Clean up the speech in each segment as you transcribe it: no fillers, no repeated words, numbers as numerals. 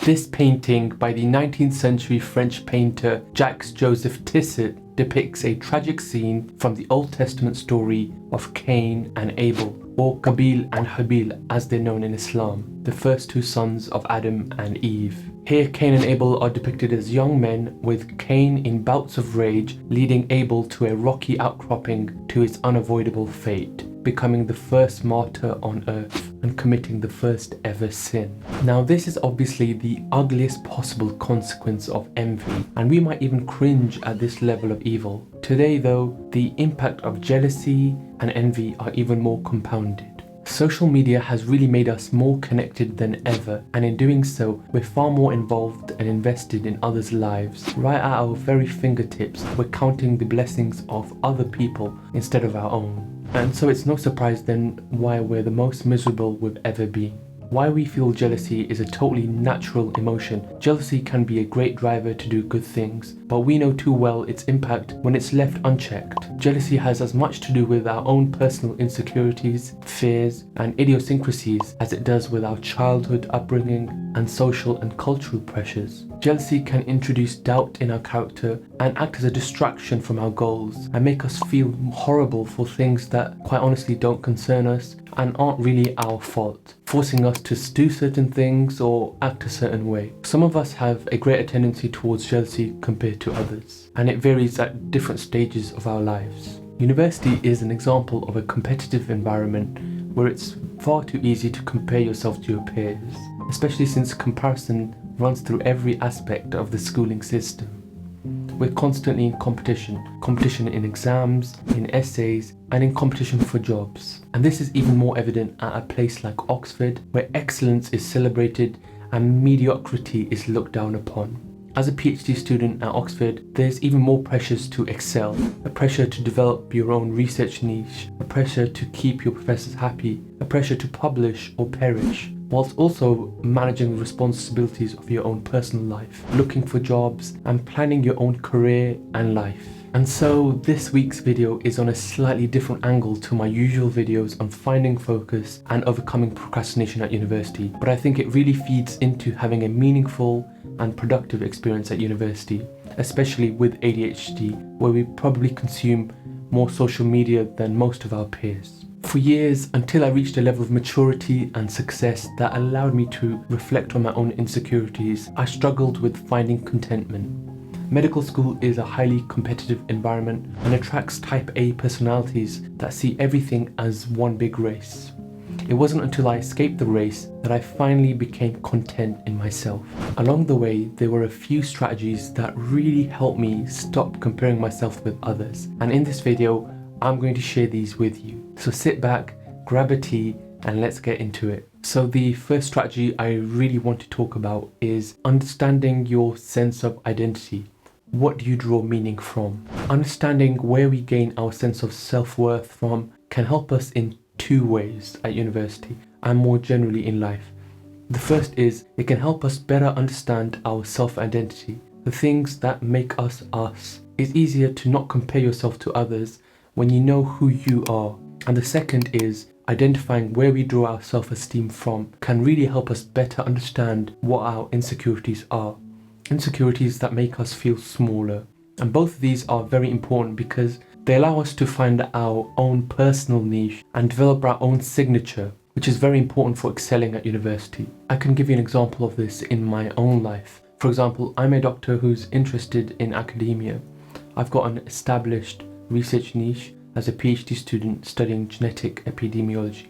This painting by the 19th century French painter Jacques-Joseph Tissot depicts a tragic scene from the Old Testament story of Cain and Abel, or Qabil and Habil as they're known in Islam, the first two sons of Adam and Eve. Here Cain and Abel are depicted as young men, with Cain in bouts of rage leading Abel to a rocky outcropping to his unavoidable fate, becoming the first martyr on earth and committing the first ever sin. Now this is obviously the ugliest possible consequence of envy, and we might even cringe at this level of evil. Today though, the impact of jealousy and envy are even more compounded. Social media has really made us more connected than ever, and in doing so, we're far more involved and invested in others' lives. Right at our very fingertips, we're counting the blessings of other people instead of our own. And so it's no surprise then why we're the most miserable we've ever been. Why we feel jealousy is a totally natural emotion. Jealousy can be a great driver to do good things, but we know too well its impact when it's left unchecked. Jealousy has as much to do with our own personal insecurities, fears, and idiosyncrasies as it does with our childhood upbringing and social and cultural pressures. Jealousy can introduce doubt in our character and act as a distraction from our goals and make us feel horrible for things that quite honestly don't concern us and aren't really our fault, forcing us to do certain things or act a certain way. Some of us have a greater tendency towards jealousy compared to others, and it varies at different stages of our lives. University is an example of a competitive environment where it's far too easy to compare yourself to your peers, especially since comparison runs through every aspect of the schooling system. We're constantly in competition in exams, in essays, and in competition for jobs. And this is even more evident at a place like Oxford, where excellence is celebrated and mediocrity is looked down upon. As a PhD student at Oxford, there's even more pressures to excel, a pressure to develop your own research niche, a pressure to keep your professors happy, a pressure to publish or perish, whilst also managing the responsibilities of your own personal life, looking for jobs, and planning your own career and life. And so this week's video is on a slightly different angle to my usual videos on finding focus and overcoming procrastination at university, but I think it really feeds into having a meaningful and productive experience at university, especially with ADHD, where we probably consume more social media than most of our peers. For years, until I reached a level of maturity and success that allowed me to reflect on my own insecurities, I struggled with finding contentment. Medical school is a highly competitive environment and attracts type A personalities that see everything as one big race. It wasn't until I escaped the race that I finally became content in myself. Along the way, there were a few strategies that really helped me stop comparing myself with others, and in this video, I'm going to share these with you. So sit back, grab a tea, and let's get into it. So the first strategy I really want to talk about is understanding your sense of identity. What do you draw meaning from? Understanding where we gain our sense of self-worth from can help us in two ways at university and more generally in life. The first is it can help us better understand our self-identity, the things that make us us. It's easier to not compare yourself to others when you know who you are. And the second is identifying where we draw our self-esteem from can really help us better understand what our insecurities are. Insecurities that make us feel smaller. And both of these are very important because they allow us to find our own personal niche and develop our own signature, which is very important for excelling at university. I can give you an example of this in my own life. For example, I'm a doctor who's interested in academia. I've got an established research niche as a PhD student studying genetic epidemiology.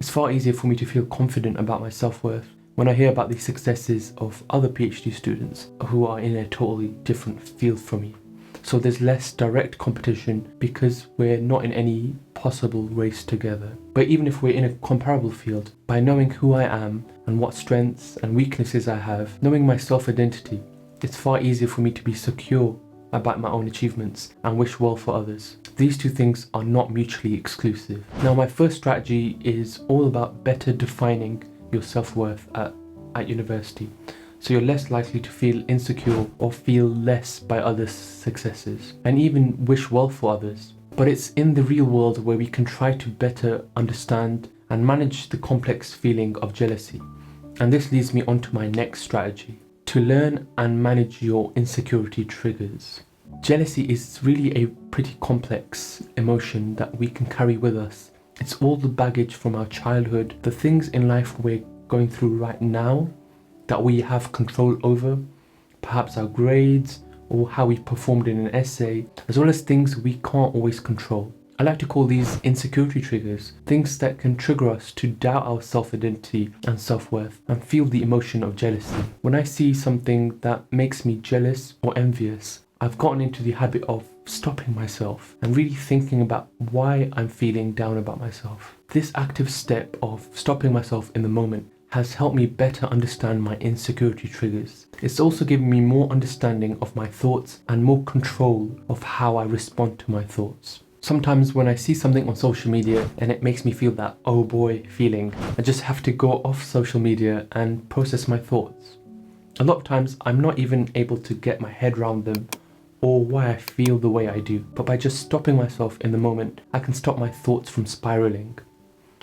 It's far easier for me to feel confident about my self-worth when I hear about the successes of other PhD students who are in a totally different field from me. So there's less direct competition because we're not in any possible race together. But even if we're in a comparable field, by knowing who I am and what strengths and weaknesses I have, knowing my self-identity, it's far easier for me to be secure about my own achievements and wish well for others. These two things are not mutually exclusive. Now my first strategy is all about better defining your self-worth at university, so you're less likely to feel insecure or feel less by others' successes and even wish well for others. But it's in the real world where we can try to better understand and manage the complex feeling of jealousy. And this leads me on to my next strategy: to learn and manage your insecurity triggers. Jealousy is really a pretty complex emotion that we can carry with us. It's all the baggage from our childhood, the things in life we're going through right now that we have control over, perhaps our grades or how we performed in an essay, as well as things we can't always control. I like to call these insecurity triggers, things that can trigger us to doubt our self-identity and self-worth and feel the emotion of jealousy. When I see something that makes me jealous or envious, I've gotten into the habit of stopping myself and really thinking about why I'm feeling down about myself. This active step of stopping myself in the moment has helped me better understand my insecurity triggers. It's also given me more understanding of my thoughts and more control of how I respond to my thoughts. Sometimes when I see something on social media and it makes me feel that oh boy feeling, I just have to go off social media and process my thoughts. A lot of times I'm not even able to get my head around them or why I feel the way I do, but by just stopping myself in the moment, I can stop my thoughts from spiraling.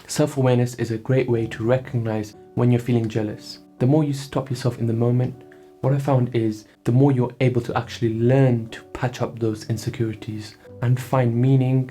Self-awareness is a great way to recognize when you're feeling jealous. The more you stop yourself in the moment, what I found is the more you're able to actually learn to patch up those insecurities and find meaning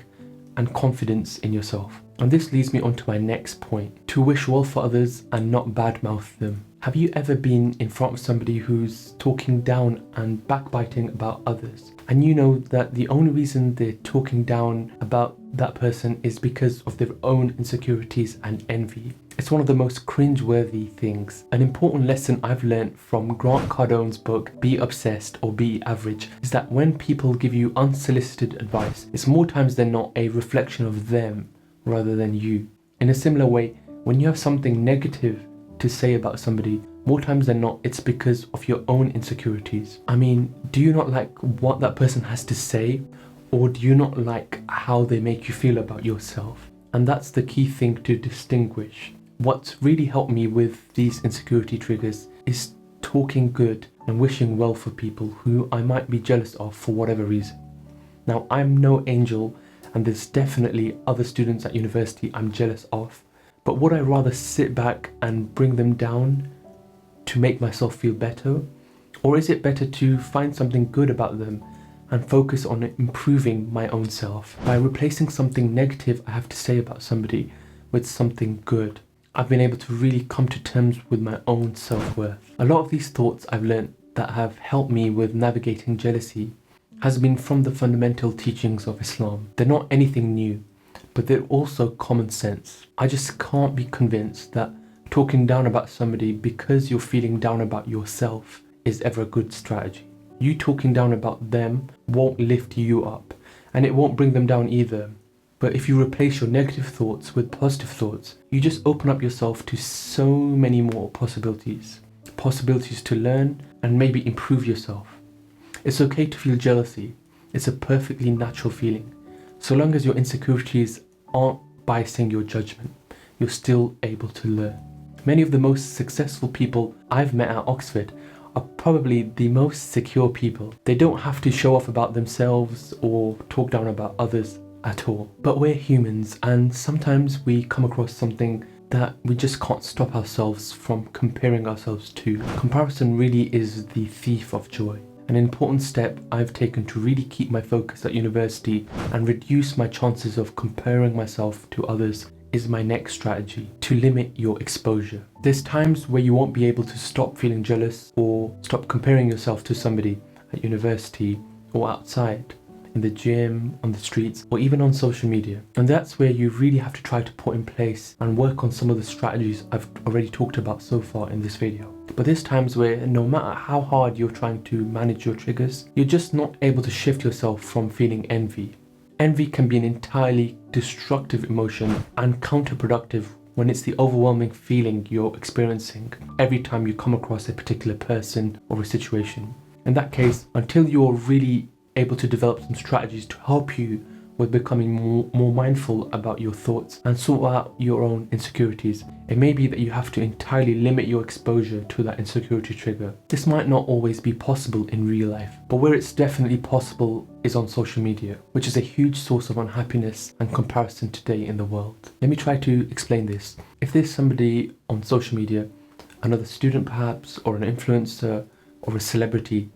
and confidence in yourself. And this leads me on to my next point: to wish well for others and not badmouth them. Have you ever been in front of somebody who's talking down and backbiting about others, and you know that the only reason they're talking down about that person is because of their own insecurities and envy? It's one of the most cringe-worthy things. An important lesson I've learned from Grant Cardone's book, Be Obsessed or Be Average, is that when people give you unsolicited advice, it's more times than not a reflection of them rather than you. In a similar way, when you have something negative to say about somebody, more times than not, it's because of your own insecurities. I mean, do you not like what that person has to say, or do you not like how they make you feel about yourself? And that's the key thing to distinguish. What's really helped me with these insecurity triggers is talking good and wishing well for people who I might be jealous of for whatever reason. Now, I'm no angel, and there's definitely other students at university I'm jealous of, but would I rather sit back and bring them down to make myself feel better? Or is it better to find something good about them and focus on improving my own self by replacing something negative I have to say about somebody with something good? I've been able to really come to terms with my own self-worth. A lot of these thoughts I've learned that have helped me with navigating jealousy has been from the fundamental teachings of Islam. They're not anything new, but they're also common sense. I just can't be convinced that talking down about somebody because you're feeling down about yourself is ever a good strategy. You talking down about them won't lift you up, and it won't bring them down either. But if you replace your negative thoughts with positive thoughts, you just open up yourself to so many more possibilities to learn and maybe improve yourself. It's okay to feel jealousy. It's a perfectly natural feeling. So long as your insecurities aren't biasing your judgment, you're still able to learn. Many of the most successful people I've met at Oxford are probably the most secure people. They don't have to show off about themselves or talk down about others at all. But we're humans, and sometimes we come across something that we just can't stop ourselves from comparing ourselves to. Comparison really is the thief of joy. An important step I've taken to really keep my focus at university and reduce my chances of comparing myself to others is my next strategy: to limit your exposure. There's times where you won't be able to stop feeling jealous or stop comparing yourself to somebody at university or outside, in the gym, on the streets, or even on social media. And that's where you really have to try to put in place and work on some of the strategies I've already talked about so far in this video. But there's times where no matter how hard you're trying to manage your triggers, you're just not able to shift yourself from feeling envy. Envy can be an entirely destructive emotion and counterproductive when it's the overwhelming feeling you're experiencing every time you come across a particular person or a situation. In that case, until you're really able to develop some strategies to help you with becoming more mindful about your thoughts and sort out your own insecurities, it may be that you have to entirely limit your exposure to that insecurity trigger. This might not always be possible in real life, but where it's definitely possible is on social media, which is a huge source of unhappiness and comparison today in the world. Let me try to explain this. If there's somebody on social media another student perhaps, or an influencer, or a celebrity.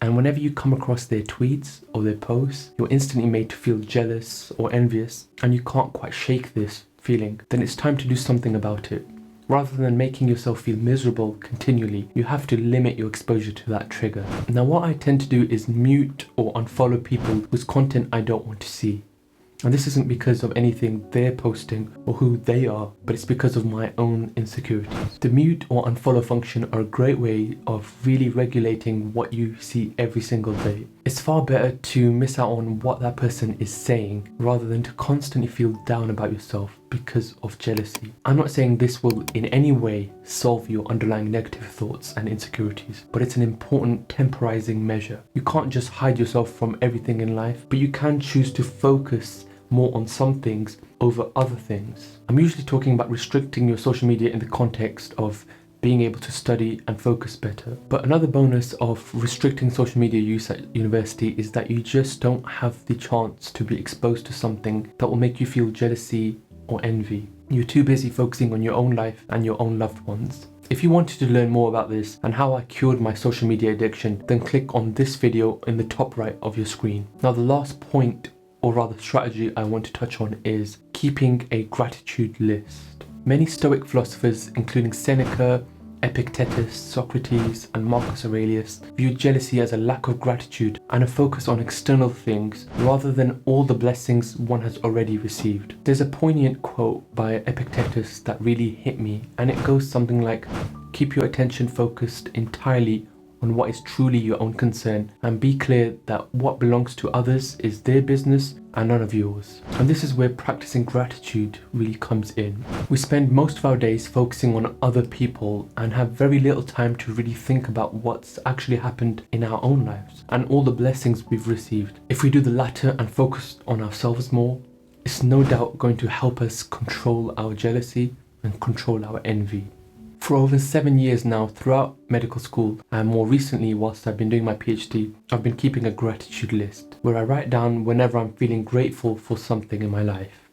And whenever you come across their tweets or their posts, you're instantly made to feel jealous or envious, and you can't quite shake this feeling. Then it's time to do something about it. Rather than making yourself feel miserable continually, you have to limit your exposure to that trigger. Now, what I tend to do is mute or unfollow people whose content I don't want to see. And this isn't because of anything they're posting or who they are, but it's because of my own insecurities. The mute or unfollow function are a great way of really regulating what you see every single day. It's far better to miss out on what that person is saying rather than to constantly feel down about yourself because of jealousy. I'm not saying this will in any way solve your underlying negative thoughts and insecurities, but it's an important temporizing measure. You can't just hide yourself from everything in life, but you can choose to focus more on some things over other things. I'm usually talking about restricting your social media in the context of being able to study and focus better. But another bonus of restricting social media use at university is that you just don't have the chance to be exposed to something that will make you feel jealousy or envy. You're too busy focusing on your own life and your own loved ones. If you wanted to learn more about this and how I cured my social media addiction, then click on this video in the top right of your screen. Now, the last point, or rather strategy, I want to touch on is keeping a gratitude list. Many Stoic philosophers, including Seneca, Epictetus, Socrates, and Marcus Aurelius, viewed jealousy as a lack of gratitude and a focus on external things rather than all the blessings one has already received. There's a poignant quote by Epictetus that really hit me, and it goes something like, "Keep your attention focused entirely on what is truly your own concern, and be clear that what belongs to others is their business and none of yours." And this is where practicing gratitude really comes in. We spend most of our days focusing on other people and have very little time to really think about what's actually happened in our own lives and all the blessings we've received. If we do the latter and focus on ourselves more, it's no doubt going to help us control our jealousy and control our envy. For over 7 years now, throughout medical school, and more recently whilst I've been doing my PhD, I've been keeping a gratitude list where I write down whenever I'm feeling grateful for something in my life.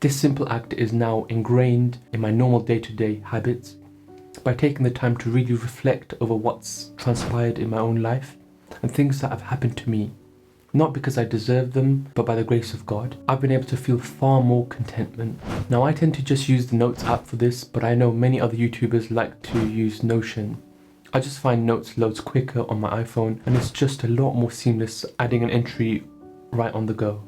This simple act is now ingrained in my normal day-to-day habits by taking the time to really reflect over what's transpired in my own life and things that have happened to me. Not because I deserve them, but by the grace of God, I've been able to feel far more contentment. Now, I tend to just use the Notes app for this, but I know many other YouTubers like to use Notion. I just find Notes loads quicker on my iPhone, and it's just a lot more seamless, adding an entry right on the go.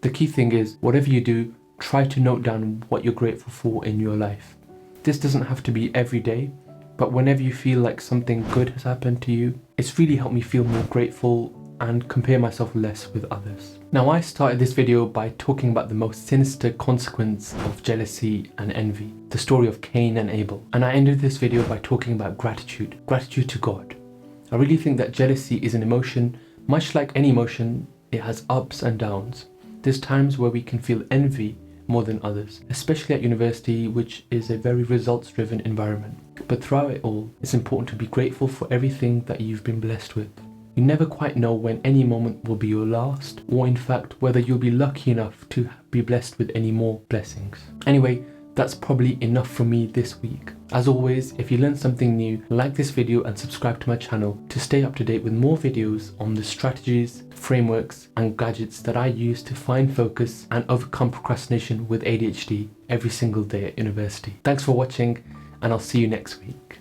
The key thing is, whatever you do, try to note down what you're grateful for in your life. This doesn't have to be every day, but whenever you feel like something good has happened to you, it's really helped me feel more grateful and compare myself less with others. Now, I started this video by talking about the most sinister consequence of jealousy and envy, the story of Cain and Abel. And I ended this video by talking about gratitude to God. I really think that jealousy is an emotion, much like any emotion, it has ups and downs. There's times where we can feel envy more than others, especially at university, which is a very results-driven environment. But throughout it all, it's important to be grateful for everything that you've been blessed with. You never quite know when any moment will be your last, or in fact, whether you'll be lucky enough to be blessed with any more blessings. Anyway, that's probably enough from me this week. As always, if you learned something new, like this video and subscribe to my channel to stay up to date with more videos on the strategies, frameworks, and gadgets that I use to find focus and overcome procrastination with ADHD every single day at university. Thanks for watching, and I'll see you next week.